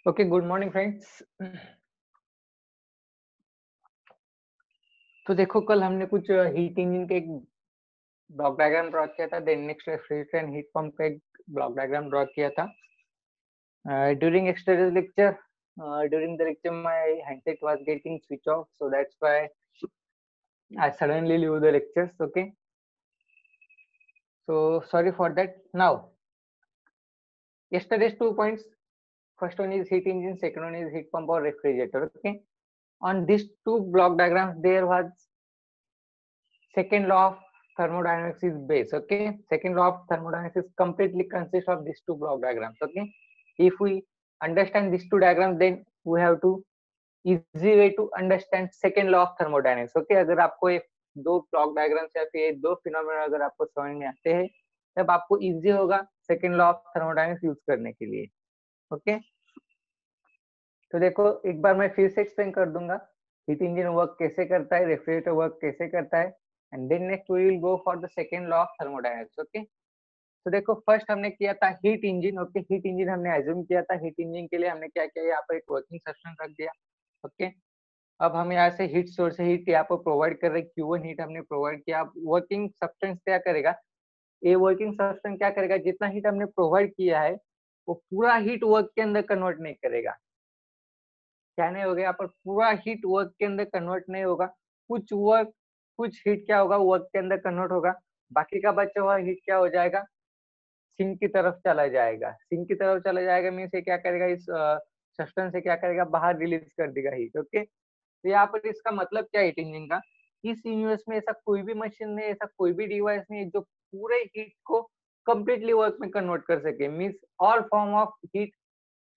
Okay, good morning friends. तो देखो, कल हमने कुछ हीट इंजन के एक ब्लॉक डायग्राम ड्रॉ किया था, then next refrigerator and heat pump का एक ब्लॉक डायग्राम ड्रॉ किया था। During yesterday's lecture, during the lecture my handset was getting switch off, so that's why I suddenly leave the lectures. Okay, so sorry for that. Now, yesterday's 2 points. First one is heat engine, second one is heat pump or refrigerator. Okay, on these two block diagrams there was second law of thermodynamics is base. Okay, second law of thermodynamics is completely consists of these two block diagrams. Okay, if we understand these two diagrams, then we have to easy way to understand second law of thermodynamics. Okay, अगर आपको ये दो block diagrams या फिर दो phenomena अगर आपको समझ में आते हैं, तब आपको इजी होगा second law of thermodynamics use करने के लिए। ओके, तो देखो एक बार मैं फिर से एक्सप्लेन कर दूंगा हीट इंजन वर्क कैसे करता है, रेफ्रिजरेटर वर्क कैसे करता है, and then next we will go for the second law of thermodynamics. Okay, तो देखो फर्स्ट हमने किया था heat engine. Okay, heat engine हमने एज्यूम किया था। हीट इंजन के लिए हमने क्या किया, यहाँ पर एक वर्किंग सब्सटेंस रख दिया। ओके, अब हम यहाँ से हीट सोर्स से हीट यहाँ पर प्रोवाइड कर रहे, Q1 हीट हमने प्रोवाइड किया। अब वर्किंग सब्सटेंस क्या करेगा, ये वर्किंग सब्सटेंस क्या करेगा, जितना हीट हमने प्रोवाइड किया है वो पूरा हीट वर्क के अंदर कन्वर्ट नहीं करेगा। क्या नहीं होगा, यहाँ पर पूरा हीट वर्क के अंदर कन्वर्ट नहीं होगा। कुछ हीट क्या होगा, वर्क के अंदर कन्वर्ट होगा। बाकी का बचा हुआ हीट क्या हो जाएगा, सिंक की तरफ चला जाएगा। सिंक की तरफ चला जाएगा मीन्स ये क्या करेगा, इस सब्सटेंस से क्या करेगा, बाहर रिलीज कर देगा हीट। ओके, तो यहाँ पर इसका मतलब क्या है हीट इंजन का, इस यूनिवर्स में ऐसा कोई भी मशीन नहीं, ऐसा कोई भी डिवाइस नहीं है जो पूरे हीट को कंप्लीटली वर्क में कन्वर्ट कर सके। Means all form of heat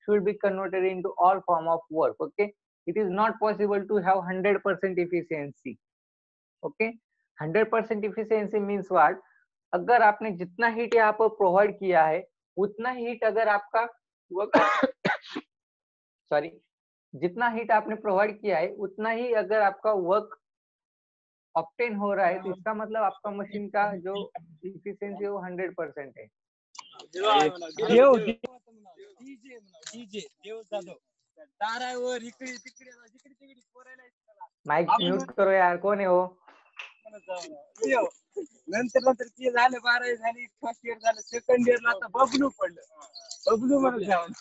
should be converted into all form of work. Okay, it is not possible to have 100% efficiency. Okay, 100% efficiency means what, अगर आपने जितना हीट यहाँ पर प्रोवाइड किया है उतना हीट अगर आपका सॉरी जितना हीट आपने प्रोवाइड किया है उतना ही अगर आपका वर्क ऑब्टेन हो रहा है, तो इसका मतलब आपका मशीन का जो इफिशियंसी है वो 100% है। माइक म्यूट करो यार, कौन है वो? नंतर ते झालं 12वी झाली, फर्स्ट इयर झालं, सेकंड इयरला आता बबलू पडलं. बबलू म्हणून जाऊन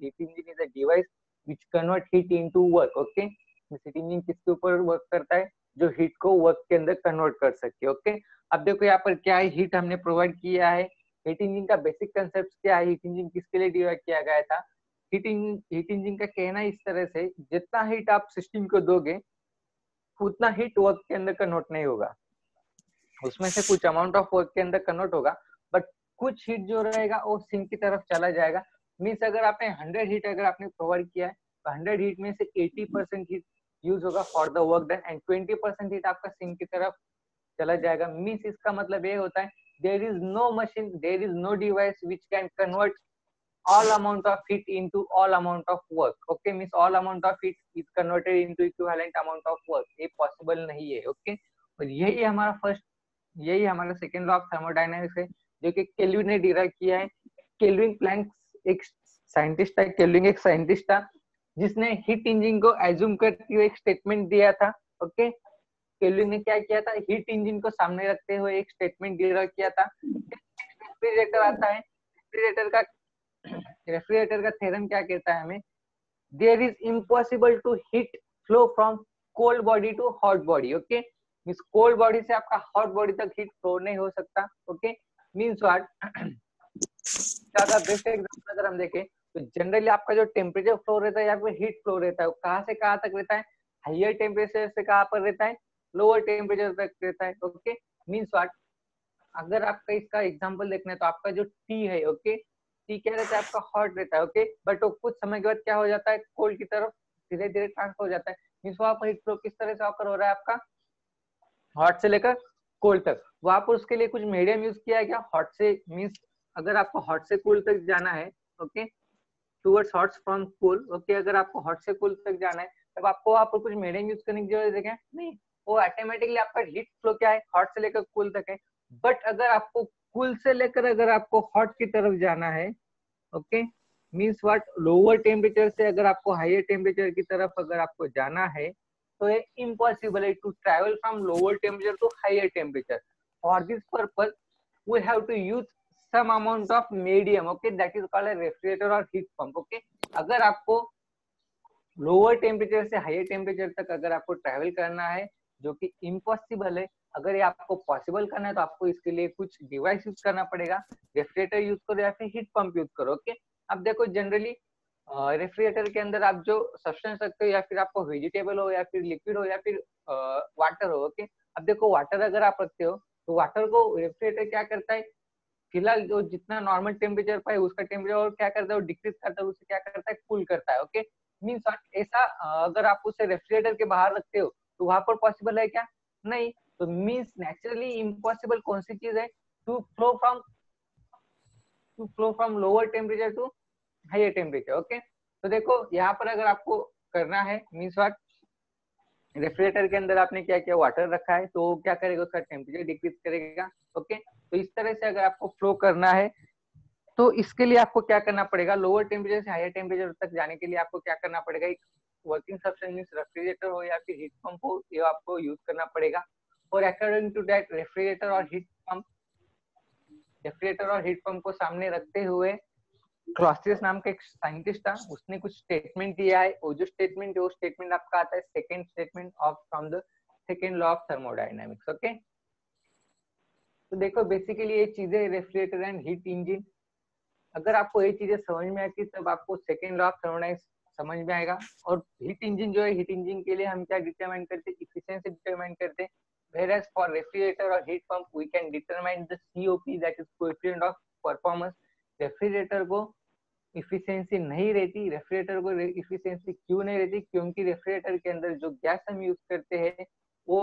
Heat engine is a device which convert heat into work. Okay, heat engine किसके ऊपर वर्क करता है, जो हीट को वर्क के अंदर कन्वर्ट कर सके। ओके, अब देखो यहाँ पर क्या है, हीट हमने प्रोवाइड किया है। हीट इंजन का बेसिक कंसेप्ट क्या है, हीट इंजन किसके लिए डिवाइड किया गया था। हीट इंजन का कहना इस तरह से, जितना हीट आप सिस्टम को दोगे उतना हीट वर्क के अंदर कन्वर्ट नहीं होगा। उसमें से कुछ अमाउंट ऑफ वर्क के अंदर कन्वर्ट होगा, बट कुछ हीट जो रहेगा वो सिंक की तरफ चला जाएगा। मीन्स अगर आपने 100 हीट अगर आपने प्रोवाइड किया है तो 100 हीट में से 80% हीट यूज होगा for the work done and 20% heat आपका सिंक की तरफ चला जाएगा। मीन्स इसका मतलब ये होता है, there is no machine, there is no device which can convert all amount of heat into all amount of work. Okay, means all amount of heat is converted into equivalent amount of work. ये possible नहीं है। Okay, और यही हमारा second law of thermodynamics है, जो कि kelvin ने डिराइव किया है। केल्विन प्लैंक एक साइंटिस्ट था, केल्विन एक साइंटिस्ट था जिसने हीट इंजन को एज्यूम करते हुए एक स्टेटमेंट दिया था। ओके, केल्विन ने क्या किया था, हीट इंजन को सामने रखते हुए एक स्टेटमेंट डिराइव किया था। रेफ्रिजरेटर आता है, रेफ्रिजरेटर का थ्योरम क्या कहता है हमें, there is impossible to heat flow from cold body to hot body. Okay, means cold body से आपका हॉट बॉडी तक हीट फ्लो नहीं हो सकता। ओके, मींस व्हाट, ज्यादा बेस्ट एग्जांपल अगर हम देखें तो जनरली आपका जो टेम्परेचर फ्लो रहता है या फिर हीट फ्लो रहता है, वो कहाँ से कहाँ तक रहता है, हाइयर टेम्परेचर से कहाँ पर रहता है, लोअर टेम्परेचर तक रहता है। ओके, मींस व्हाट, अगर आपका इसका एग्जांपल देखना है तो आपका जो टी है, ओके, टी क्या रहता है आपका हॉट रहता है। ओके, बट वो कुछ समय के बाद क्या हो जाता है, कोल्ड की तरफ धीरे धीरे ट्रांसफर हो जाता है। मींस वहां पर हीट फ्लो किस तरह से ऑकर हो रहा है, आपका हॉट से लेकर कोल्ड तक। वहां पर उसके लिए कुछ मीडियम यूज किया गया हॉट से, मींस अगर आपको हॉट से कोल्ड तक जाना है, okay, towards hot from cold. Okay, अगर आपको हॉट से कोल्ड तक जाना है तब आपको वहां पर कुछ मीडियम यूज करने की जरूरत है नहीं, वो ऑटोमेटिकली आपका हीट फ्लो क्या है, हॉट से लेकर कोल्ड तक है। बट अगर आपको कूल से लेकर अगर आपको हॉट की तरफ जाना है, okay, means what, lower temperature से अगर आपको हायर टेम्परेचर की तरफ अगर आपको जाना है तो ये इम्पॉसिबल है to travel from lower temperature to higher temperature. For this purpose we have to use some amount of medium, okay, that is called a refrigerator or heat pump. okay, अगर आपको लोअर टेम्परेचर से higher temperature तक अगर आपको travel करना है, जो कि इम्पॉसिबल है, अगर ये आपको पॉसिबल करना है तो आपको इसके लिए कुछ डिवाइस यूज करना पड़ेगा. रेफ्रिजरेटर यूज करो या फिर हीट पंप यूज करो. ओके, अब देखो जनरली रेफ्रिजरेटर के अंदर आप जो सब्सटेंस रखते हो, या फिर आपको वेजिटेबल हो या फिर लिक्विड हो या फिर वाटर हो. ओके, अब देखो वाटर अगर आप रखते हो तो वाटर को रेफ्रिजरेटर क्या करता है, फिलहाल जो जितना नॉर्मल टेम्परेचर पर है उसका टेम्परेचर और क्या करता है, डिक्रीज करता है, उसे क्या करता है, कूल करता है. ओके, मीन्स ऐसा अगर आप उसे रेफ्रिजरेटर के बाहर रखते हो तो वहां पर पॉसिबल है क्या, नहीं. तो मीन्स नेचुरली इम्पॉसिबल कौन सी चीज है, to flow from lower temperature to higher temperature. Okay, तो देखो यहाँ पर अगर आपको करना है, मीन्स व्हाट, रेफ्रिजरेटर के अंदर आपने क्या किया, वाटर रखा है, तो क्या करेगा, उसका टेम्परेचर डिक्रीज करेगा. ओके, तो इस तरह से अगर आपको फ्लो करना है तो इसके लिए आपको क्या करना पड़ेगा, लोअर टेम्परेचर से हायर टेम्परेचर तक जाने के लिए आपको क्या करना पड़ेगा, एक वर्किंग सब्सटेंस मींस रेफ्रिजरेटर हो या फिर हीट पंप हो, ये आपको यूज करना पड़ेगा. और अकॉर्डिंग टू दैट रेफ्रिजरेटर और हीट पंप को सामने रखते हुए क्लॉसियस नाम का एक साइंटिस्ट था, उसने कुछ स्टेटमेंट दिया है. वो जो स्टेटमेंट है वो स्टेटमेंट आपका आता है second statement of from the second law of thermodynamics. Okay, तो देखो बेसिकली ये चीजें रेफ्रिजरेटर एंड हीट इंजन, अगर आपको ये चीजें समझ में आती तब आपको सेकंड लॉ ऑफ थर्मोडायनामिक्स समझ में आएगा. और हीट इंजन जो है, हीट इंजन के लिए हम क्या डिटरमाइन करते हैं, इफिशिएंसी डिटरमाइन करते हैं. whereas for refrigerator or heat pump we can determine the COP, that is coefficient of performance. Refrigerator को इफिशिएंसी नहीं रहती. रेफ्रिजरेटर को इफिशिएंसी क्यों नहीं रहती, क्योंकि रेफ्रिजरेटर के अंदर जो गैस हम यूज करते हैं वो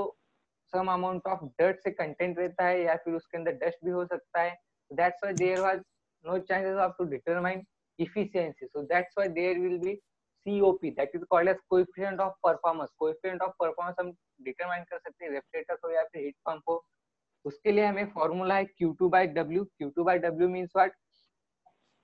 सम अमाउंट ऑफ डर्ट से कंटेंट रहता है, या फिर उसके अंदर डस्ट भी हो सकता है. That's why there was no chances of to determine efficiency. So that's why there will be COP, that is called as coefficient of performance. coefficient of performance हम determine कर सकते हैं रेफ्रिजरेटर हो या फिर हीट पंप हो. उसके लिए हमें फॉर्मूला है Q2/W. Q2/W मींस व्हाट,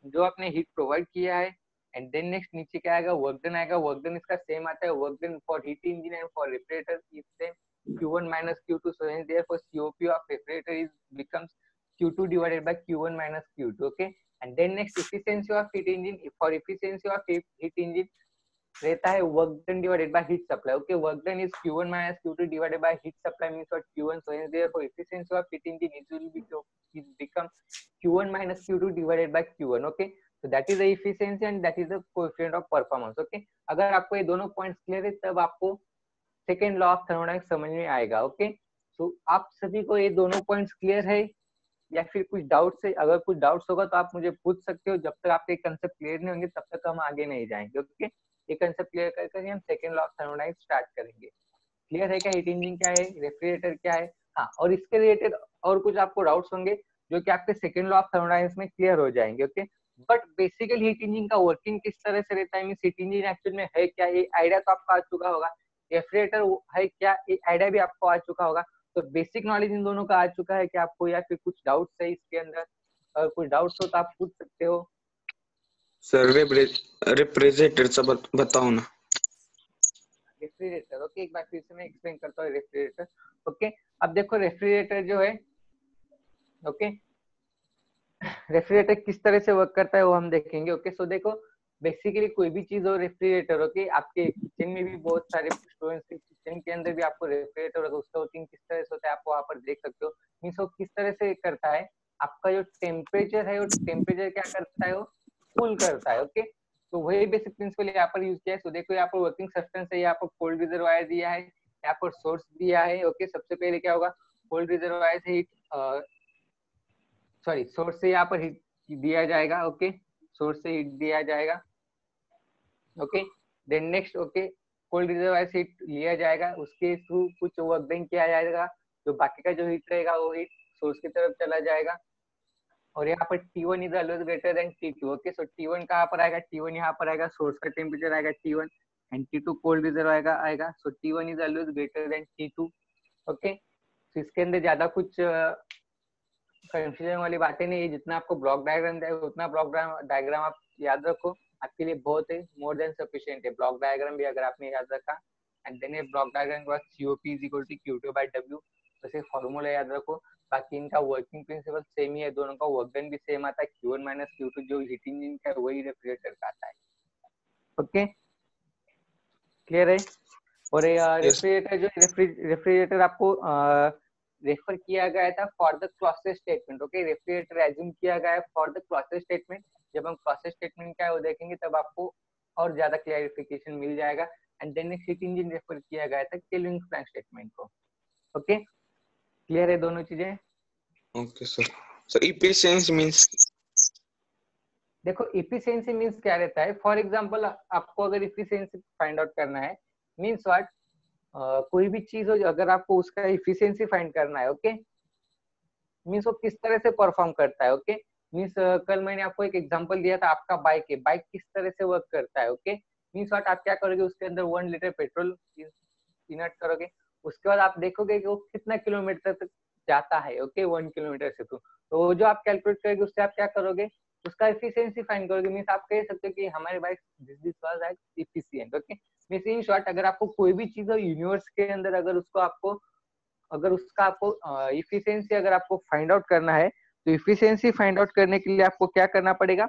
जो आपने हीट प्रोवाइड किया है, एंड देन नेक्स्ट नीचे क्या आएगा, वर्क डन आएगा. वर्क डन इसका सेम आता है, work done for heat engine and for refrigerator is same, Q1 minus Q2. So hence therefore COP of refrigerator is becomes Q2 divided by Q1 minus Q2. Okay, and then next efficiency of heat engine. For efficiency of heat engine रहता है work done divided by heat supply. Okay, work done is Q1 minus Q2 divided by heat supply means what, Q1. So hence therefore efficiency of heat engine is become Q1 minus Q2 divided by Q1. Okay, so that is the efficiency and that is the coefficient of performance. Okay, अगर आपको ये दोनों points clear है तब आपको second law of thermodynamics समझ में आएगा. ओके, सो आप सभी को ये दोनों पॉइंट्स क्लियर है या फिर कुछ डाउट्स है? अगर कुछ डाउट्स होगा तो आप मुझे पूछ सकते हो. जब तक आपके कंसेप्ट क्लियर नहीं होंगे तब तक हम आगे नहीं जाएंगे. ओके, ये कंसेप्ट क्लियर करके हम second law of thermodynamics start करेंगे. क्लियर है क्या, हीट इंजन क्या है, रेफ्रिजरेटर क्या है? हाँ, और इसके रिलेटेड और कुछ आपको डाउट्स होंगे जो कि आपके सेकेंड लॉ ऑफ थर्मोडायनामिक्स में क्लियर हो जाएंगे. Okay, but basically heat engine का वर्किंग किस तरह से रहता है, मींस हीट इंजन एक्चुअल में है क्या, ये आइडिया तो आपको आ चुका होगा. रेफ्रिजरेटर है क्या, ये आइडिया भी आपको आ चुका होगा. तो बेसिक नॉलेज इन दोनों का आ चुका है क्या आपको, या फिर कुछ डाउट्स है इसके अंदर? अगर कुछ डाउट्स हो तो आप पूछ सकते हो. सर रेफ्रिजरेटरचा बताओ ना. रेफ्रिजरेटर, ओके, एक बार फिर से मैं एक्सप्लेन करता हूँ रेफ्रिजरेटर. ओके, अब देखो रेफ्रिजरेटर जो है, ओके, रेफ्रिजरेटर किस तरह से वर्क करता है वो हम देखेंगे. ओके, सो देखो बेसिकली कोई भी चीज हो रेफ्रिजरेटर. ओके, आपके किचन में भी बहुत सारे स्टूडेंट्स के किचन के अंदर भी आपको रेफ्रिजरेटर होगा, उसका वर्किंग किस तरह से होता है आप वहां पर देख सकते हो. मीन्स वो किस तरह से करता है, आपका जो टेम्परेचर है वो टेम्परेचर क्या करता है, वो कूल करता है. ओके, तो वही बेसिक प्रिंसिपल यहाँ पर यूज किया है. सो देखो यहाँ पर वर्किंग सब्सटेंस है, यहाँ पर कोल्ड रिजर्वायर दिया है, यहाँ पर सोर्स दिया है. ओके, सबसे पहले क्या होगा, कोल्ड रिजर्वायर से हीट सोर्स से यहाँ पर हीट दिया जाएगा. ओके, सोर्स से हीट दिया जाएगा. Okay, then next, okay, cold reservoir से हीट लिया जाएगा, उसके थ्रू कुछ वर्क डन किया जाएगा, जो बाकी का जो हीट रहेगा वो हीट सोर्स की तरफ चला जाएगा. और यहाँ पर T1 is always greater than T2. Okay, so T1 कहाँ पर आएगा, T1 यहाँ पर आएगा, सोर्स का टेम्परेचर आएगा T1 and T2 cold reservoir आएगा. सो T1 is always greater than T2. Okay, तो इसके अंदर ज्यादा कुछ कंफ्यूजन वाली बातें नहीं है, जितना आपको ब्लॉक डायग्राम दिया है उतना ब्लॉक डायग्राम आप याद रखो, आपके लिए बहुत है, मोर देन सफिशिएंट है। ब्लॉक डायग्राम भी अगर आपने याद रखा एंड देन ये ब्लॉक डायग्राम के बाद COP is equal to Q2/W, वैसे फॉर्मूला याद रखो। बाकी इनका वर्किंग प्रिंसिपल सेम ही है, दोनों का वर्क डन भी सेम आता है, Q1 - Q2 जो हीट इंजन का है वही रेफ्रिजरेटर का आता है। ओके क्लियर है। और Yes. रेफ्रिजरेटर जो रेफ्रिजरेटर आपको रेफर किया गया था for the clauses statement. Okay refrigerator assume किया गया है फॉर द क्लॉसेस स्टेटमेंट। जब हम क्लॉसेस स्टेटमेंट क्या है वो देखेंगे तब आपको और ज्यादा क्लैरिफिकेशन मिल जाएगा। And then heat engine refer किया गया था केल्विन प्लैंक स्टेटमेंट को। ओके क्लियर है दोनों चीजें। Okay, sir. So efficiency means देखो इफिशियंसी मींस क्या रहता है, फॉर एग्जांपल आपको अगर इफिशियंसी फाइंड आउट करना है मींस व्हाट, कोई भी चीज हो अगर आपको उसका इफिशियंसी फाइंड करना है, ओके मींस वो किस तरह से परफॉर्म करता है। ओके मींस कल मैंने आपको एक एग्जांपल दिया था, आपका बाइक है, बाइक किस तरह से वर्क करता है। ओके मींस व्हाट, आप क्या करोगे, उसके अंदर 1 लीटर पेट्रोल इनर्ट करोगे, उसके बाद आप देखोगे कि वो कितना किलोमीटर तक जाता है। ओके 1 किलोमीटर से तो वो जो आप कैलकुलेट करोगे उससे आप क्या करोगे, उसका एफिशिएंसी फाइंड करोगे। मींस आप कह सकते हो कि हमारे bike this was like efficient. Okay means in short, अगर आपको कोई भी चीज हो यूनिवर्स के अंदर, अगर उसका आपको इफिशियंसी अगर आपको फाइंड आउट करना है तो इफिशियंसी फाइंड आउट करने के लिए आपको क्या करना पड़ेगा,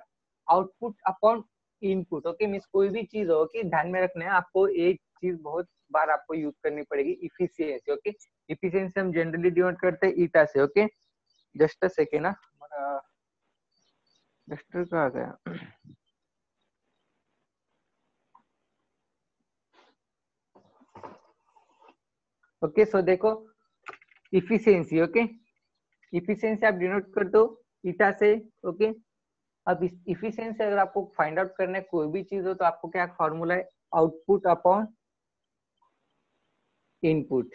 output upon input. Okay means कोई भी चीज हो कि ध्यान में रखना है आपको, एक चीज बहुत बार आपको यूज करनी पड़ेगी, इफिशियंसी। ओके इफिशियंसी हम जनरली डिनोट करते हैं ईटा से। ओके जस्ट अ सेकेंड ना, हमारा डस्टर कहाँ गया। ओके सो देखो इफिशियंसी, ओके इफिशियंसी आप डिनोट कर दो ईटा से। ओके अब इस इफिशियंसी अगर आपको फाइंड आउट करना है कोई भी चीज हो तो आपको क्या फॉर्मूला है, output upon input.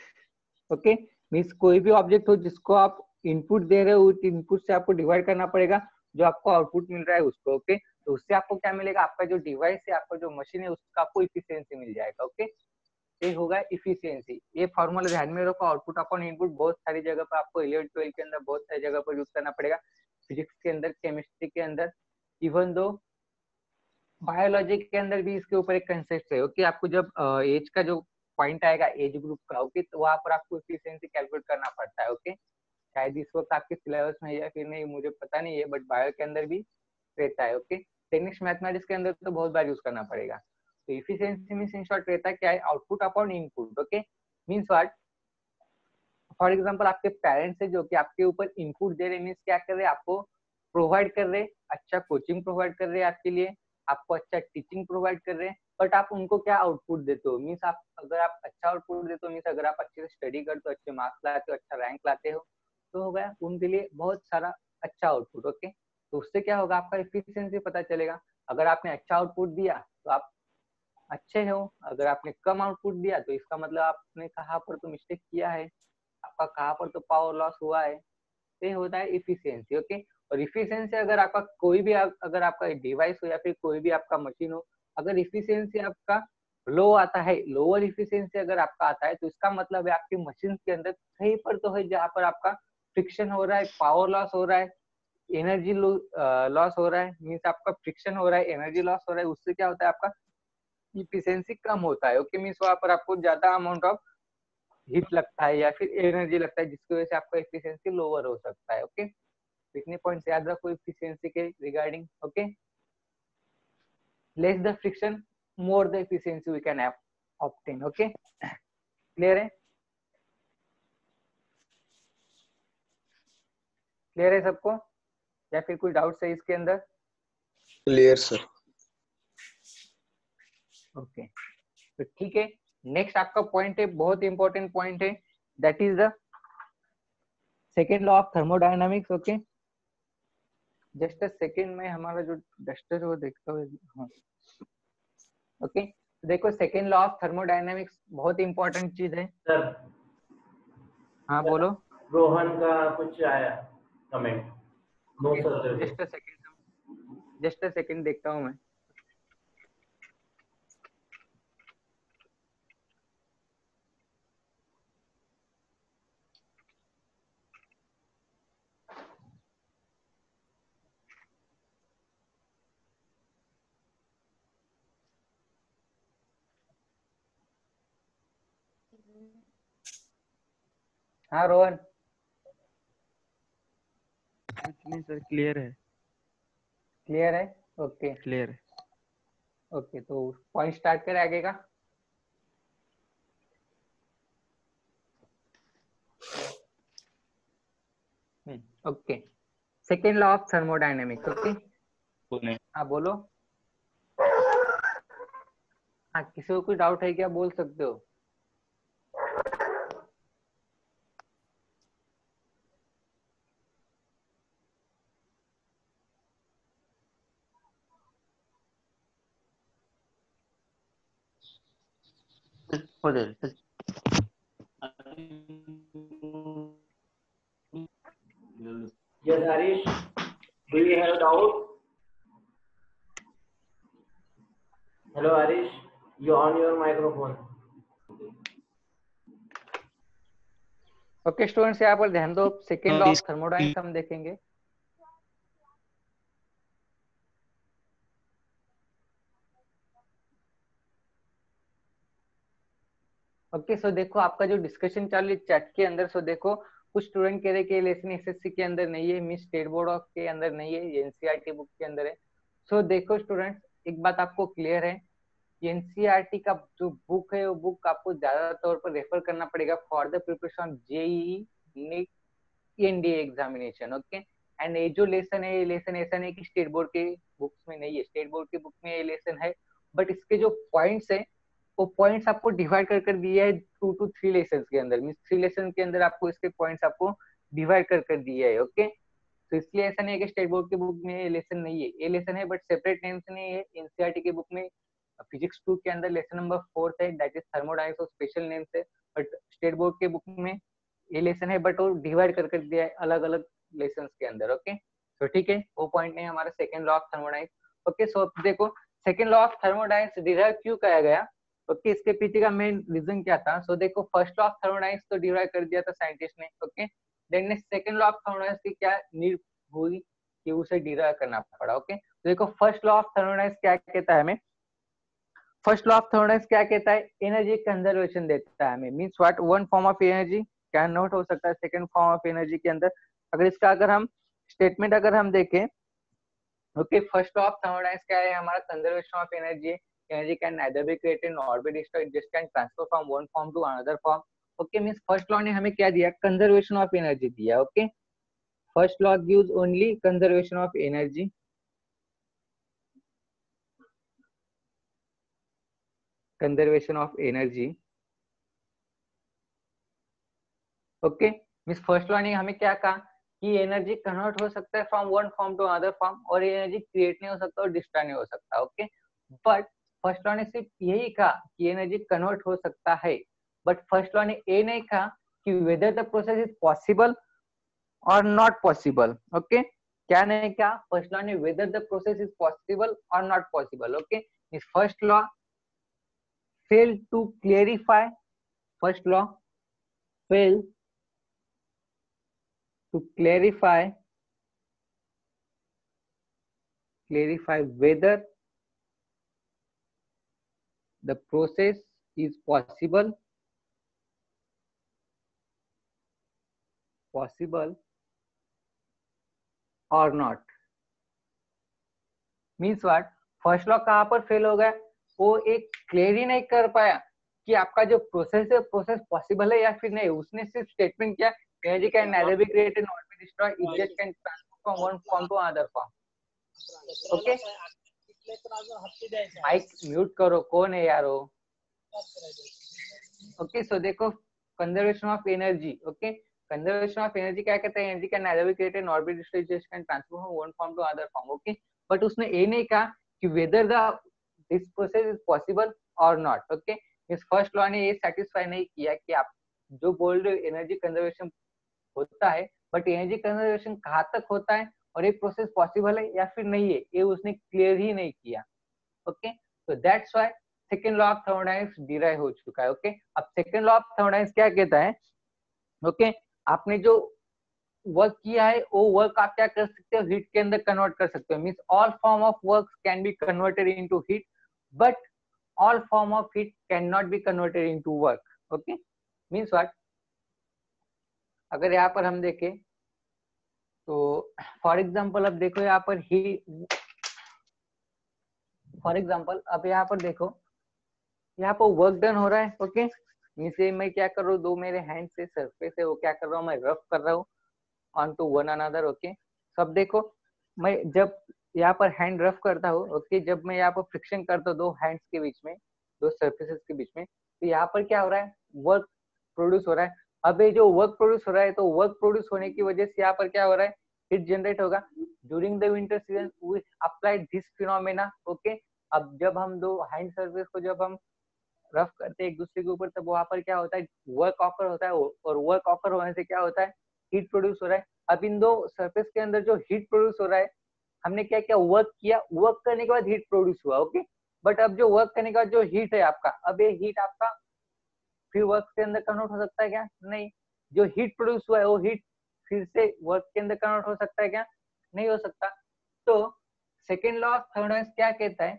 Okay means कोई भी ऑब्जेक्ट हो जिसको आप इनपुट दे रहे हो, उस इनपुट से आपको डिवाइड करना पड़ेगा जो आपको आउटपुट मिल रहा है उसको। ओके तो उससे आपको क्या मिलेगा, आपका जो डिवाइस है, आपका जो मशीन है, उसका आपको इफिशियंसी मिल जाएगा। ओके ये होगा इफिशियंसी। ये फॉर्मूला ध्यान में रखो, आउटपुट अपॉन इनपुट बहुत सारी जगह पर आपको 11 12 के अंदर बहुत सारी जगह पर यूज करना पड़ेगा, फिजिक्स के अंदर, केमिस्ट्री के अंदर, इवन दो बायोलॉजी के अंदर भी इसके ऊपर एक कंसेप्ट है। ओके आपको जब एज का जो पॉइंट आएगा एज ग्रुप का, ओके तो वहां पर आपको एफिशिएंसी कैलकुलेट करना पड़ता है। ओके शायद इस वक्त आपके सिलेबस में है या फिर नहीं मुझे पता नहीं है, बट बायो के अंदर भी रहता है। ओके टेक्निक्स मैथमेटिक्स के अंदर तो बहुत बार यूज करना पड़ेगा। तो एफिशिएंसी मींस इन शॉर्ट रहता है क्या है, output upon input. Okay means what, for example आपके पेरेंट्स है जो कि आपके ऊपर इनपुट दे रहे, मीन्स क्या कर रहे हैं, आपको प्रोवाइड कर रहे, अच्छा कोचिंग प्रोवाइड कर रहे हैं आपके लिए, आपको अच्छा टीचिंग प्रोवाइड कर रहे हैं, बट आप उनको क्या आउटपुट देते हो, मीन्स आप अगर आप अच्छा आउटपुट देते हो, मीन्स अगर आप अच्छे से स्टडी करते हो, अच्छे मार्क्स लाते हो, अच्छा रैंक लाते हो, तो हो गया उनके लिए बहुत सारा अच्छा आउटपुट। ओके तो उससे क्या होगा, आपका एफिशिएंसी पता चलेगा। अगर आपने अच्छा आउटपुट दिया तो आप अच्छे हो, अगर आपने कम आउटपुट दिया तो इसका मतलब आपने कहाँ पर तो मिस्टेक किया है, आपका कहाँ पर तो पावर लॉस हुआ है। ये होता है इफिशियंसी। ओके और इफिशियंसी अगर आपका कोई भी अगर आपका डिवाइस हो या फिर कोई भी आपका मशीन हो, अगर इफिशियंसी आपका लो आता है, लोअर इफिशियंसी अगर आपका आता है तो इसका मतलब है आपकी मशीन के अंदर कहीं पर तो है जहाँ पर आपका फ्रिक्शन हो रहा है, पावर लॉस हो रहा है, एनर्जी लॉस हो रहा है। मीन्स आपका फ्रिक्शन हो रहा है, एनर्जी लॉस हो रहा है, उससे क्या होता है आपका इफिशियंसी कम होता है। ओके मीन्स वहां पर आपको ज्यादा अमाउंट ऑफ हीट लगता है या फिर एनर्जी लगता है, जिसकी वजह से आपका एफिशिएंसी लोअर हो सकता है। ओके इतने पॉइंट्स याद रखो एफिशिएंसी के regarding. Okay less the friction more the efficiency we can obtain. Okay clear है, क्लियर है सबको या फिर कोई डाउट है इसके अंदर। clear, sir. ओके तो ठीक है, नेक्स्ट आपका पॉइंट है, बहुत इंपॉर्टेंट पॉइंट है, that is the second law of thermodynamics. Okay just a second में हमारा जो डस्टर है वो देखता हूँ। हाँ ओके देखो सेकेंड लॉ ऑफ थर्मोडायनामिक्स बहुत इंपॉर्टेंट चीज है। सर हाँ बोलो। रोहन का कुछ आया comment, no sir. Just a second देखता हूँ मैं। हाँ रोहन, कुछ नहीं सर, क्लियर है, क्लियर है? ओके क्लियर है। ओके, तो पॉइंट स्टार्ट करें आगे का। Okay, second law of thermodynamics. Okay, हाँ बोलो। हाँ, किसी को कोई डाउट है क्या, बोल सकते हो। Yes, Harish, do you have doubt? Hello, Harish, you on your microphone. Okay students, यहाँ पर ध्यान दो, सेकेंड लॉ ऑफ थर्मोडायनेमिक्स हम देखेंगे। ओके सो देखो, आपका जो डिस्कशन चालू है चैट के अंदर, सो देखो कुछ स्टूडेंट कह रहे कि ये लेसन एसएससी के अंदर नहीं है, मिस स्टेट बोर्ड ऑफ के अंदर नहीं है, ये एनसीईआरटी बुक के अंदर है। सो देखो स्टूडेंट्स, एक बात आपको क्लियर है, एनसीईआरटी का जो बुक है वो बुक आपको ज्यादा तौर पर रेफर करना पड़ेगा for the preparation of JEE, NEET, NDA examination. Okay, and ये जो लेसन है, ये लेसन ऐसा नहीं कि स्टेट बोर्ड के बुक्स में नहीं है, स्टेट बोर्ड के बुक में ये लेसन है, बट इसके जो पॉइंट्स है वो पॉइंट्स आपको डिवाइड कर दिए है 2 to 3 लेसन के अंदर, मीन 3 लेसन के अंदर आपको इसके पॉइंट्स आपको डिवाइड कर दिए है। ओके, तो इसलिए ऐसा नहीं है कि स्टेट बोर्ड के बुक में ये लेसन नहीं है, ये लेसन है बट सेपरेट नेम से नहीं है। एनसीईआरटी के बुक में फिजिक्स 2 के अंदर लेसन नंबर 4 है, दैट इज थर्मोडायनेमिक्स, और स्पेशल नेम से, बट स्टेट बोर्ड के बुक में ये लेसन है बट वो डिवाइड कर दिया है अलग अलग लेसन के अंदर। ओके, तो ठीक है, वो पॉइंट नहीं हमारा second law of thermodynamics. Okay, so देखो second law of thermodynamics derive क्यों किया गया, ओके, इसके पीछे का मेन रीजन क्या था। सो देखो, फर्स्ट लॉ ऑफ थर्मोडायनेमिक्स तो डिराइव कर दिया था साइंटिस्ट ने। Okay, then second law of thermodynamics की क्या नीड हुई कि उसे डिराइव करना पड़ा। ओके, तो देखो फर्स्ट लॉ ऑफ थर्मोडायनेमिक्स क्या कहता है हमें, फर्स्ट लॉ ऑफ थर्मोडायनेमिक्स क्या कहता है, एनर्जी कंजर्वेशन देता है हमें, means what, one form of energy can not हो सकता है सेकंड फॉर्म ऑफ एनर्जी के अंदर। अगर इसका अगर हम स्टेटमेंट अगर हम देखें, okay, first law of thermodynamics क्या है हमारा, कंजर्वेशन ऑफ एनर्जी है, energy can neither be created nor be destroyed, just can transfer from one form to another form. Okay, means first law ने हमें क्या दिया, कंजर्वेशन ऑफ एनर्जी दिया। Okay, first law gives only conservation of energy, conservation of energy. Okay, means first law ने हमें क्या कहा कि एनर्जी कन्वर्ट हो सकता है from one form to other form, और ये एनर्जी क्रिएट नहीं हो सकता और डिस्ट्रॉय नहीं हो सकता। ओके, बट फर्स्ट लॉ ने सिर्फ यही कहा कि एनर्जी कन्वर्ट हो सकता है, बट फर्स्ट लॉ ने ये नहीं कहा कि whether the process is possible और नॉट पॉसिबल। ओके, क्या नहीं कहा फर्स्ट लॉ ने, whether the process is possible और not possible. Okay, means first law failed to clarify, first law failed to clarify whether the process is possible or not। Means what, first law कहां पर fail हो गया, वो एक clear ही नहीं कर पाया कि आपका जो प्रोसेस है प्रोसेस पॉसिबल है या फिर नहीं। उसने सिर्फ स्टेटमेंट किया, energy can neither be created not be destroyed, it just can transfer from one form to other form. Okay, mike mute करो, कौन है यार वो। ओके, सो देखो conservation of energy. Okay, conservation of energy क्या कहता है, energy can neither be created not be destroyed, just can transfer from one form to other form. Okay, but उसने ये नहीं कहा कि whether the this process is possible और not. Okay, इस फर्स्ट लॉ ने ये सेटिस्फाई नहीं किया कि आप जो बोल रहे हो एनर्जी कंजर्वेशन होता है, बट एनर्जी कंजर्वेशन कहाँ तक होता है और ये प्रोसेस पॉसिबल है या फिर नहीं है, ये उसने क्लियर ही नहीं किया। ओके, तो that's why second law of thermodynamics derive हो चुका है। ओके, अब सेकंड लॉ ऑफ थर्मोडायनेमिक्स क्या कहता है, ओके, आपने जो वर्क किया है वो वर्क आप क्या कर सकते हो, हीट के अंदर कन्वर्ट कर सकते हो, means all form of work can be converted into heat, but all form of heat cannot be converted into work। okay, means what, अगर यहाँ पर हम देखें तो फॉर एग्जाम्पल अब देखो यहाँ पर ही, फॉर एग्जाम्पल अब यहाँ पर देखो यहाँ पर वर्क डन हो रहा है, ओके। नीचे मैं क्या कर रहा हूँ, दो मेरे हैंड से सरफेस है वो क्या कर रहा हूँ, मैं रफ कर रहा हूँ on to one another, okay. सब देखो मैं जब यहाँ पर हैंड रफ करता हूँ, ओके, जब मैं यहाँ पर फ्रिक्शन करता हूँ दो हैंड्स के बीच में, दो सरफेसेस के बीच में, तो यहाँ पर क्या हो रहा है, वर्क प्रोड्यूस हो रहा है। अब ये जो वर्क प्रोड्यूस हो रहा है, तो वर्क प्रोड्यूस होने की वजह से यहाँ पर क्या हो रहा है, हीट जनरेट होगा। During the winter season we applied this phenomena, okay. अब जब हम दो हैंड सरफेस को जब हम रफ करते हैं एक दूसरे के ऊपर, तब वहां पर क्या होता है, वर्क ऑकर होता है, और वर्क ऑकर होने से क्या होता है, हीट प्रोड्यूस हो रहा है। अब इन दो सरफेस के अंदर जो हीट प्रोड्यूस हो रहा है, हमने क्या किया, वर्क किया, वर्क करने के बाद हीट प्रोड्यूस हुआ, ओके। बट अब जो वर्क करने के बाद जो हीट है आपका, अब ये हीट आपका फिर वर्क के अंदर कन्वर्ट हो सकता है क्या, नहीं। जो हीट प्रोड्यूस हुआ है वो हीट फिर से वर्क के अंदर कन्वर्ट हो सकता है क्या, नहीं हो सकता। तो सेकेंड लॉ ऑफ थर्मोडायनामिक्स क्या कहता है,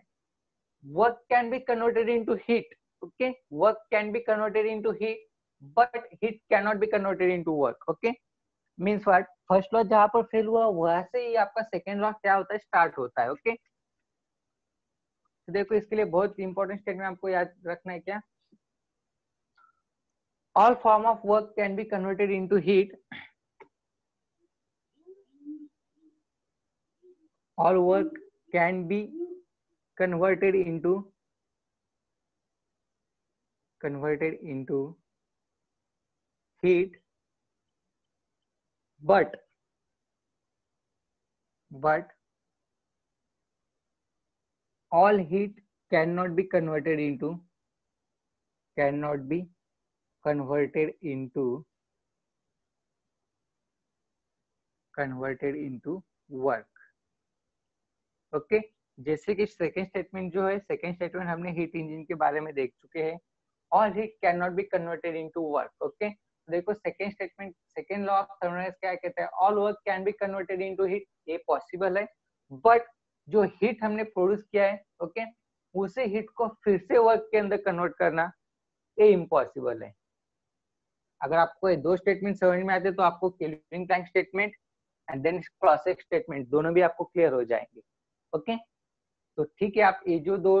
work can be converted into heat, okay, work can be converted into heat but heat cannot be converted into work, okay। means what, first law जहां पर फेल हुआ वहां से ही आपका सेकेंड लॉ क्या होता है, स्टार्ट होता है, ओके। तो देखो इसके लिए बहुत इंपॉर्टेंट स्टेटमेंट आपको याद रखना है क्या, all form of work can be converted into heat, all work can be converted into heat but all heat cannot be converted into work, okay. जैसे कि सेकेंड स्टेटमेंट जो है, सेकेंड स्टेटमेंट हमने हीट इंजन के बारे में देख चुके हैं, all heat can not be converted into work, okay. देखो second statement, second law of thermodynamics क्या कहता है, all work can be converted into heat, ये पॉसिबल है, बट जो हीट हमने प्रोड्यूस किया है, ओके, उसे हीट को फिर से वर्क के अंदर कन्वर्ट करना ये इम्पॉसिबल है। अगर आपको ये दो स्टेटमेंट समझ में आते तो आपको Kelvin Planck statement and then Clausius statement दोनों भी आपको क्लियर हो जाएंगे, ओके। तो ठीक है, आप ये जो दो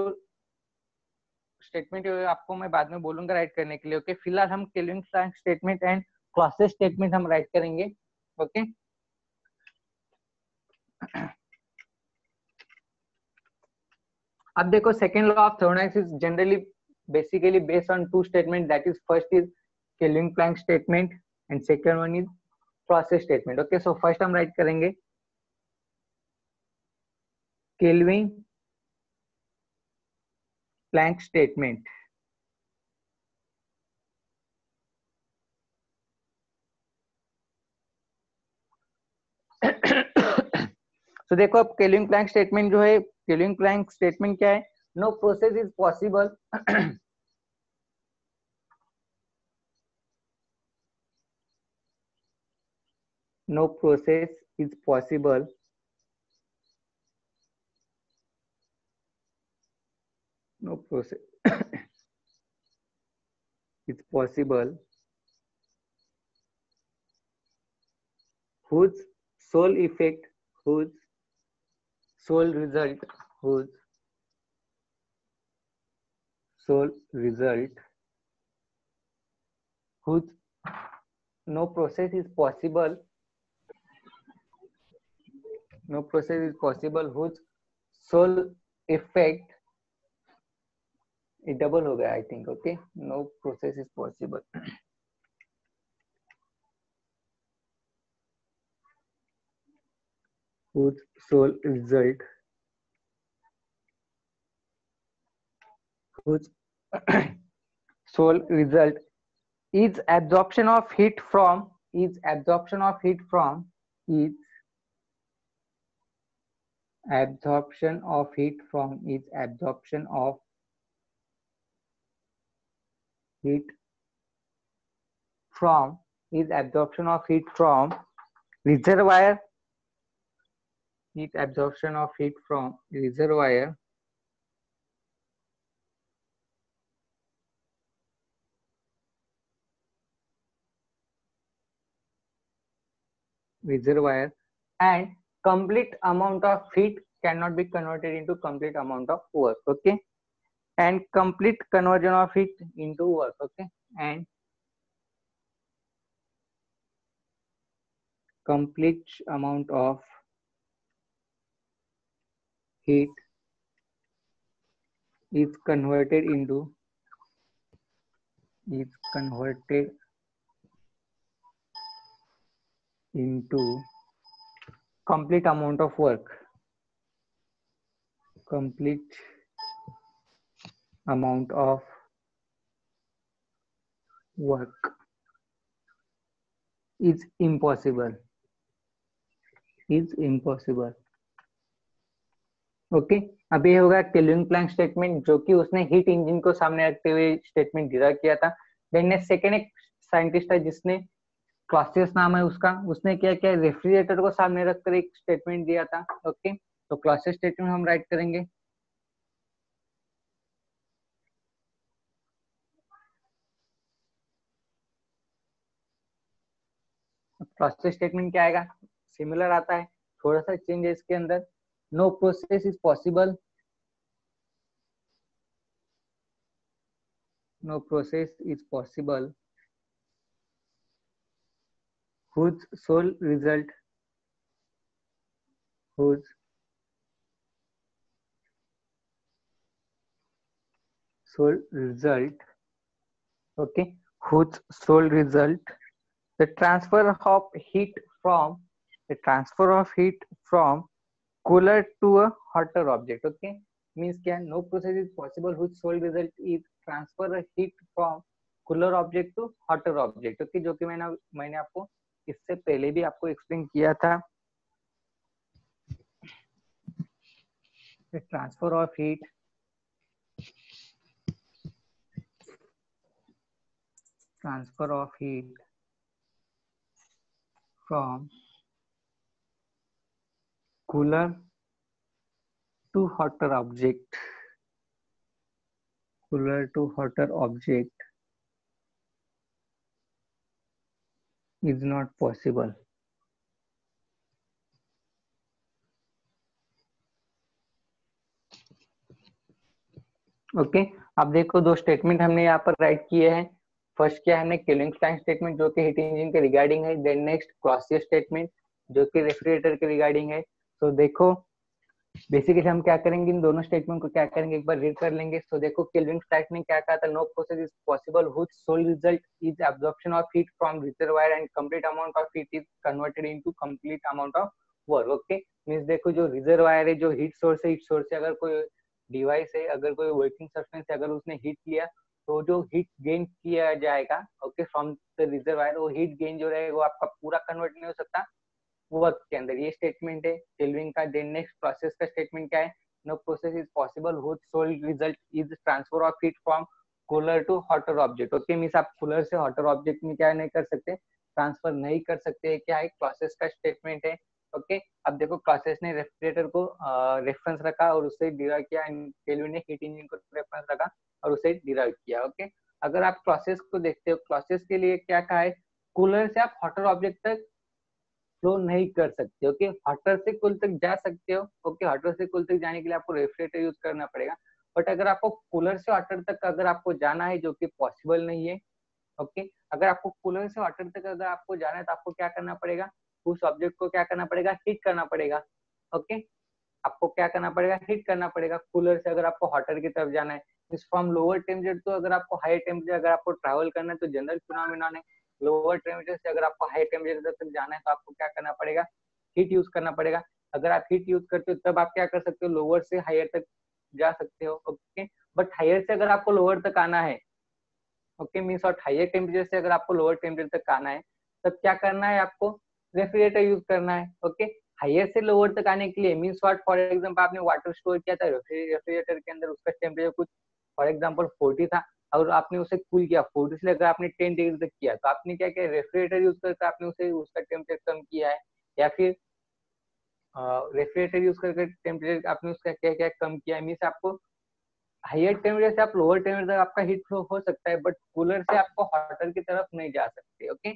स्टेटमेंट आपको मैं बाद में बोलूंगा राइट करने के लिए, ओके। फिलहाल हम Kelvin Planck statement and Clausius statement हम राइट करेंगे, ओके। अब देखो second law of thermodynamics is generally basically based on two statement, that is first is Kelvin Planck statement and second one is Clausius statement, okay. So first हम write करेंगे Kelvin Planck statement. तो देखो अब kelvin Planck statement जो है, kelvin Planck statement क्या है, no process is possible no process is possible no process is possible whose sole effect, whose sole result, whose sole result, whose no process is possible, no process is possible whose sole effect, it double हो गया I think, okay, no process is possible whose sole result, whose sole result is absorption of heat from, is absorption of heat from, is absorption of heat from, is absorption of heat from, is absorption of heat from reservoir, heat absorption of heat from reservoir reservoir, and complete amount of heat cannot be converted into complete amount of work. Okay, and complete conversion of heat into work. Okay, and complete amount of heat is converted into complete amount of work. Complete amount of work is impossible. Okay अब ये होगा kelvin Planck statement, जो कि उसने heat engine को सामने रखते हुए स्टेटमेंट डिराइव किया था। देन सेकंड एक साइंटिस्ट है जिसने क्लॉसियस नाम है उसका, उसने क्या किया, रेफ्रिजरेटर को सामने रखकर एक स्टेटमेंट दिया था। ओके, तो क्लॉसियस स्टेटमेंट हम राइट करेंगे। क्लॉसियस स्टेटमेंट क्या आएगा, सिमिलर आता है, थोड़ा सा चेंज है इसके अंदर। No process is possible, no process is possible whose sole result okay, whose sole result the transfer of heat from cooler to a hotter object. Okay, means क्या, no process is possible whose sole result is transfer a heat from cooler object to hotter object. Okay, जो कि मैंने आपको इससे पहले भी आपको explain किया था। The transfer of heat from cooler to hotter object is not possible. Okay, अब देखो दो स्टेटमेंट हमने यहाँ पर राइट किए हैं। फर्स्ट क्या है, हमने केल्विन प्लैंक स्टेटमेंट जो कि हीट इंजन के रिगार्डिंग है। देन नेक्स्ट क्लॉसियस स्टेटमेंट जो कि रेफ्रिजरेटर के रिगार्डिंग है। तो देखो बेसिकली हम क्या करेंगे, इन दोनों स्टेटमेंट को क्या करेंगे एक बार रीड कर लेंगे। तो देखो केल्विन प्लैंक ने क्या कहा था, no process is possible which sole result is absorption of heat from reservoir and complete amount of heat is converted into complete amount of work. Okay, means देखो जो रिजर्वायर है, जो हीट सोर्स है, heat source से अगर कोई device है, अगर कोई वर्किंग सब्सटेंस है, अगर उसने हीट लिया तो जो हीट गेन किया जाएगा ओके फ्रॉम द रिजर्वायर, वो हीट गेन जो रहेगा वो आपका पूरा कन्वर्ट नहीं हो सकता वर्क के अंदर। ये स्टेटमेंट है केल्विन का। देन नेक्स्ट प्रोसेस का स्टेटमेंट क्या है, no process is possible which sole result is transfer of heat from cooler to hotter object. Okay, means आप कूलर से हॉटर ऑब्जेक्ट में क्या नहीं कर सकते, ट्रांसफर नहीं कर सकते। क्या है, प्रोसेस का स्टेटमेंट है। ओके, अब देखो प्रोसेस ने रेफ्रिजरेटर को रेफरेंस रखा और उससे डिराइव किया, केल्विन ने हीट इंजन को रेफरेंस रखा और उसे डिराइव किया। ओके, अगर आप प्रोसेस को देखते हो, प्रोसेस के लिए क्या कहा है, कूलर से आप हॉटर ऑब्जेक्ट तक फ्लो नहीं कर सकते। ओके, हॉटर से कूल तक जा सकते हो। ओके, हॉटर से कूल तक जाने के लिए आपको रेफ्रिजरेटर यूज करना पड़ेगा। बट अगर आपको कूलर से हॉटर तक अगर आपको जाना है, जो कि पॉसिबल नहीं है। ओके, अगर आपको कूलर से हॉटर तक अगर आपको जाना है तो आपको क्या करना पड़ेगा, उस ऑब्जेक्ट को क्या करना पड़ेगा, हीट करना पड़ेगा। ओके, आपको क्या करना पड़ेगा, हीट करना पड़ेगा। कूलर से अगर आपको हॉटर की तरफ जाना है, इस फ्रॉम लोअर टेम्परेचर तो अगर आपको हाई टेम्परेचर अगर आपको ट्रैवल करना है तो जनरल फिनोमेनन है, लोअर टेम्परेचर से अगर आपको हाई टेम्परेचर तक जाना है तो आपको क्या करना पड़ेगा, हीट यूज करना पड़ेगा। अगर आप हीट यूज करते हो तब आप क्या कर सकते हो, लोअर से हायर तक जा सकते हो। ओके, बट हायर से अगर आपको लोअर तक आना है, ओके, मींस और हायर टेम्परेचर से अगर आपको लोअर टेम्परेचर तक आना है तब क्या करना है, आपको रेफ्रिजरेटर यूज करना है। ओके, हायर से लोअर तक आने के लिए मींस व्हाट, फॉर एग्जांपल आपने वाटर स्टोर किया था रेफ्रिजरेटर के अंदर, उसका टेम्परेचर कुछ फॉर एग्जांपल 40 था और आपने उसे कूल किया 40 से अगर आपने 10 डिग्री तक किया तो आपने क्या किया, रेफ्रिजरेटर यूज करके आपने उसे उसका टेम्परेचर कम किया है, या फिर रेफ्रिजरेटर यूज करके टेम्परेचर आपने उसका क्या क्या कम किया है। मींस आपको हायर टेम्परेचर से आप लोअर टेम्परेचर आपका हीट फ्लो हो सकता है, बट कूलर से आपको हॉटर की तरफ नहीं जा सकते। ओके,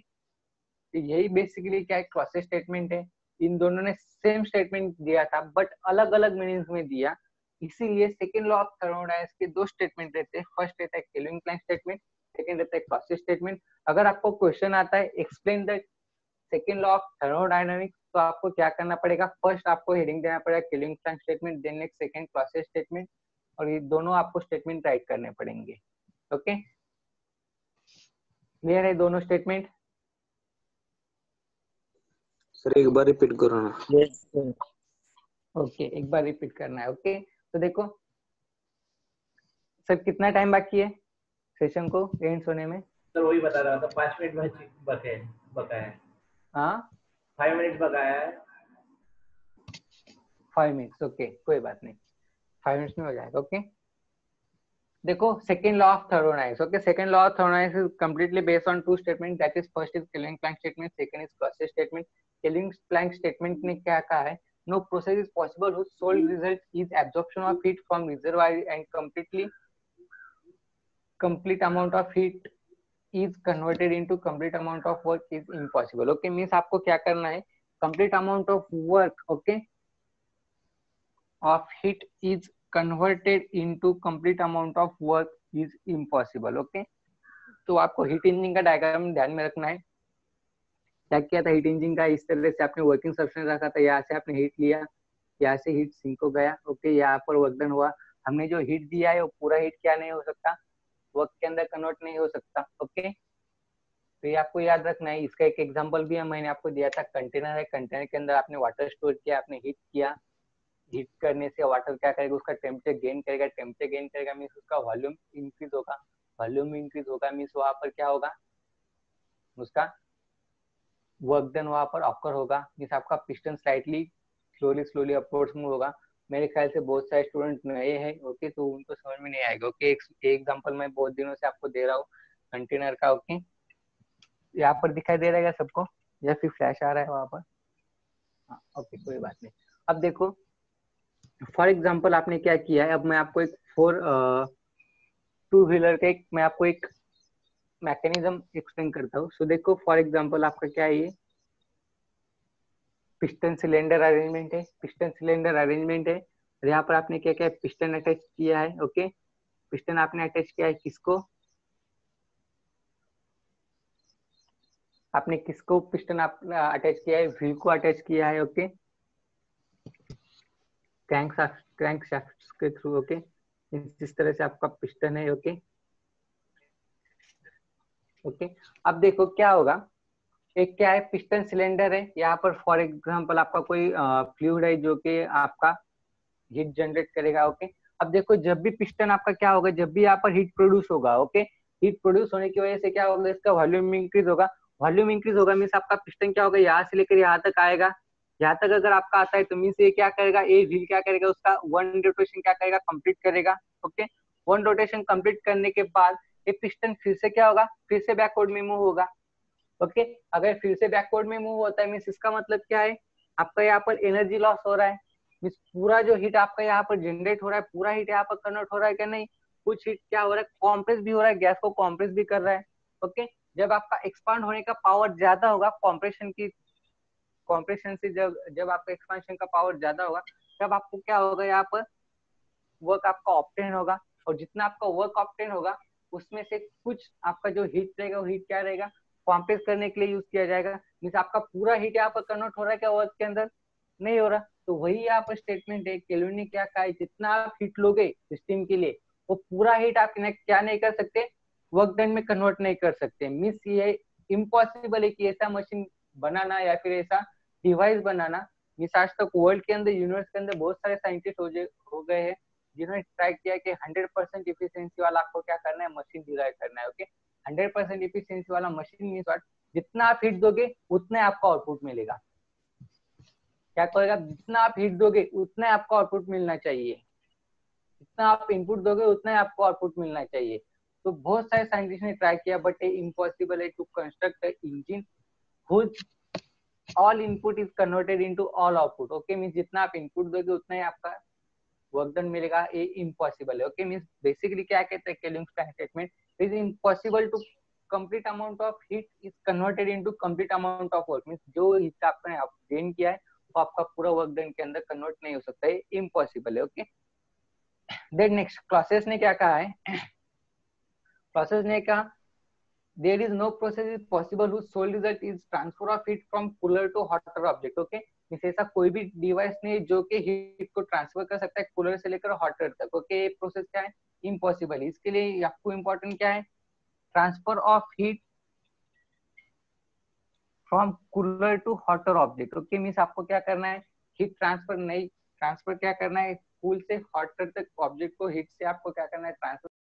तो यही बेसिकली क्या है, क्रॉस स्टेटमेंट है। इन दोनों ने सेम स्टेटमेंट दिया था बट अलग अलग मीनिंग्स में दिया, इसीलिए सेकंड लॉ ऑफ थर्मोडायनामिक्स के दो स्टेटमेंट रहते हैं। फर्स्ट रहता है केल्विन प्लैंक स्टेटमेंट, सेकंड रहता है क्रॉस स्टेटमेंट। अगर आपको क्वेश्चन आता है explain the second law of thermodynamics, तो आपको क्या करना पड़ेगा, फर्स्ट आपको हेडिंग देना पड़ेगा Kelvin Planck statement, then next second cross statement, और ये दोनों आपको स्टेटमेंट राइट करने पड़ेंगे। ओके, क्लियर है दोनों स्टेटमेंट? सर एक बार रिपीट करो ना। ओके, एक बार रिपीट करना है। ओके, तो देखो सर कितना टाइम बाकी है सेशन को एंड होने में? सर वही बता रहा था, 5 मिनट बका है। हाँ 5 मिनट बकाया है। 5 मिनट्स, ओके कोई बात नहीं, 5 मिनट्स में हो जाएगा। ओके, देखो second law of thermodynamics. Okay, second law of thermodynamics is completely based on two statement, that is first is Kelvin Planck statement, second is cross statement. Kelvin Planck statement ने क्या कहा है, no process is possible whose sole result is absorption of heat from reservoir and complete amount of heat is converted into complete amount of work is impossible. Okay, means आपको क्या करना है, complete amount of work, okay, of heat is converted into complete amount of work is impossible. Okay, तो आपको heat engine का diagram ध्यान में रखना है। क्या किया था हीट इंजन का, इस तरह से आपने वर्किंग सब्सटेंस रखा था, यहाँ से आपने हीट लिया, यहाँ से हीट सिंक हो गया। ओके, यहाँ पर वर्क डन हुआ, हमने जो हीट दिया है वो पूरा हीट क्या नहीं हो सकता, वर्क के अंदर कन्वर्ट नहीं हो सकता। ओके, तो ये आपको याद रखना है। इसका एक एग्जांपल भी मैंने आपको दिया था, कंटेनर है, कंटेनर के अंदर आपने वाटर स्टोर किया, आपने हीट किया, हीट करने से वाटर क्या करेगा, उसका टेम्परेचर गेन करेगा, टेम्परेचर गेन करेगा मीन्स उसका वॉल्यूम इंक्रीज होगा, वॉल्यूम इंक्रीज होगा मीन्स वहां पर क्या होगा, उसका वर्क डन वहां पर ऑकर होगा, मीन्स आपका piston slightly slowly upwards move होगा। मेरे ख्याल से बहुत सारे स्टूडेंट नए हैं, ओके, तो उनको समझ में नहीं आएगा। ओके, एक एग्जांपल मैं बहुत दिनों से आपको दे रहा हूँ कंटेनर का। ओके, यहाँ पर दिखाई दे रहा है क्या सबको, या फिर फ्लैश आ रहा है वहां पर? हाँ, ओके कोई बात नहीं। अब देखो फॉर एग्जांपल आपने क्या किया है, अब मैं आपको एक टू व्हीलर का मैं आपको एक मैकेनिज्म एक्सप्लेन करता हूँ। सो देखो फॉर एग्जांपल आपका क्या है, ये पिस्टन सिलेंडर अरेंजमेंट है, पिस्टन सिलेंडर अरेंजमेंट है, और यहाँ पर आपने क्या किया है, पिस्टन अटैच किया है। ओके, पिस्टन आपने अटैच किया है किसको, आपने किसको पिस्टन अटैच किया है, व्हील को अटैच किया है। ओके, क्रैंक शाफ्ट के थ्रू। ओके, इस तरह से आपका पिस्टन है। ओके ओके, अब देखो क्या होगा, एक क्या है पिस्टन सिलेंडर है, यहाँ पर फॉर एग्जांपल आपका कोई फ्लूइड है जो कि आपका हीट जनरेट करेगा। ओके, अब देखो जब भी पिस्टन आपका क्या होगा, जब भी यहाँ पर हीट प्रोड्यूस होगा, ओके, हीट प्रोड्यूस होने की वजह से क्या होगा, इसका वॉल्यूम इंक्रीज होगा, वॉल्यूम इंक्रीज होगा मीन्स आपका पिस्टन क्या होगा, यहाँ से लेकर यहाँ तक आएगा, यहाँ तक अगर आपका आता है तो मीन्स ये क्या करेगा, ये व्हील क्या करेगा, उसका वन रोटेशन क्या करेगा, कंप्लीट करेगा। ओके, वन रोटेशन कंप्लीट करने के बाद ये पिस्टन फिर से क्या होगा, फिर से बैकवर्ड में मूव होगा। ओके, अगर फिर से बैकवर्ड में मूव होता है मीन्स इसका मतलब क्या है, आपका यहाँ पर एनर्जी लॉस हो रहा है, मीन्स पूरा जो हीट आपका यहाँ पर जनरेट हो रहा है, पूरा हीट यहाँ पर कन्वर्ट हो रहा है क्या नहीं, कुछ हीट क्या हो रहा है, कॉम्प्रेस भी हो रहा है, गैस को कॉम्प्रेस भी कर रहा है। ओके, जब आपका एक्सपांड होने का पावर ज्यादा होगा, कॉम्प्रेशन से जब आपका एक्सपांशन का पावर ज्यादा होगा, तब आपको क्या होगा, यहाँ पर वर्क आपका ऑब्टेन होगा, और जितना आपका वर्क ऑब्टेन होगा उसमें से कुछ आपका जो हीट रहेगा वो हीट क्या रहेगा, कॉम्प्रेस करने के लिए यूज किया जाएगा। मीन्स आपका पूरा हीट यहाँ पर कन्वर्ट हो रहा है क्या वर्क के अंदर, नहीं हो रहा। तो वही यहाँ पर स्टेटमेंट है, केल्विन ने क्या कहा है, जितना आप हीट लोगे सिस्टम के लिए वो पूरा हीट आप क्या नहीं कर सकते, वर्क डन में कन्वर्ट नहीं कर सकते। मीन्स ये इम्पॉसिबल है कि ऐसा मशीन बनाना या फिर ऐसा डिवाइस बनाना। मीन्स आज तक वर्ल्ड के अंदर, यूनिवर्स के अंदर बहुत सारे साइंटिस्ट हो गए हैं जिन्होंने ट्राई किया कि 100% इफिशियंसी वाला आपको क्या करना है, मशीन डिराइव करना है। ओके, 100% इफिशियंसी वाला मशीन मीन्स व्हाट, जितना आप हीट दोगे उतना आपका आउटपुट मिलेगा। क्या कहेगा, जितना आप हीट दोगे उतना आपको आउटपुट मिलना चाहिए, जितना आप इनपुट दोगे उतना आपको आउटपुट मिलना चाहिए। तो बहुत सारे साइंटिस्ट ने ट्राई किया बट ये इम्पॉसिबल है to construct engine whose all input is converted into all output. Okay, means जितना आप इनपुट दोगे उतना ही आपका वर्क डन मिलेगा, ये इम्पॉसिबल है। ओके, मींस बेसिकली क्या कहते हैं Kelvin Planck statement, is impossible to complete amount of heat is converted into complete amount of work, means जो हीट आपने गेन किया है वो आपका पूरा वर्क डन के अंदर कन्वर्ट नहीं हो सकता है, इम्पॉसिबल है. ओके, देन नेक्स्ट क्लासेस ने क्या कहा है, क्लासेस ने कहा there is no process is possible whose sole result is transfer of heat from cooler to hotter object. Okay, means ऐसा कोई भी डिवाइस नहीं जो कि हीट को ट्रांसफर कर सकता है कूलर से लेकर हॉटर तक. ओके, ये प्रोसेस क्या है, इम्पॉसिबल है. इसके लिए आपको इम्पोर्टेंट क्या है, transfer of heat from cooler to hotter object. Okay, means आपको क्या करना है, हीट ट्रांसफर नहीं, ट्रांसफर क्या करना है, कूल से हॉटर तक ऑब्जेक्ट को हीट से आपको क्या करना है, ट्रांसफर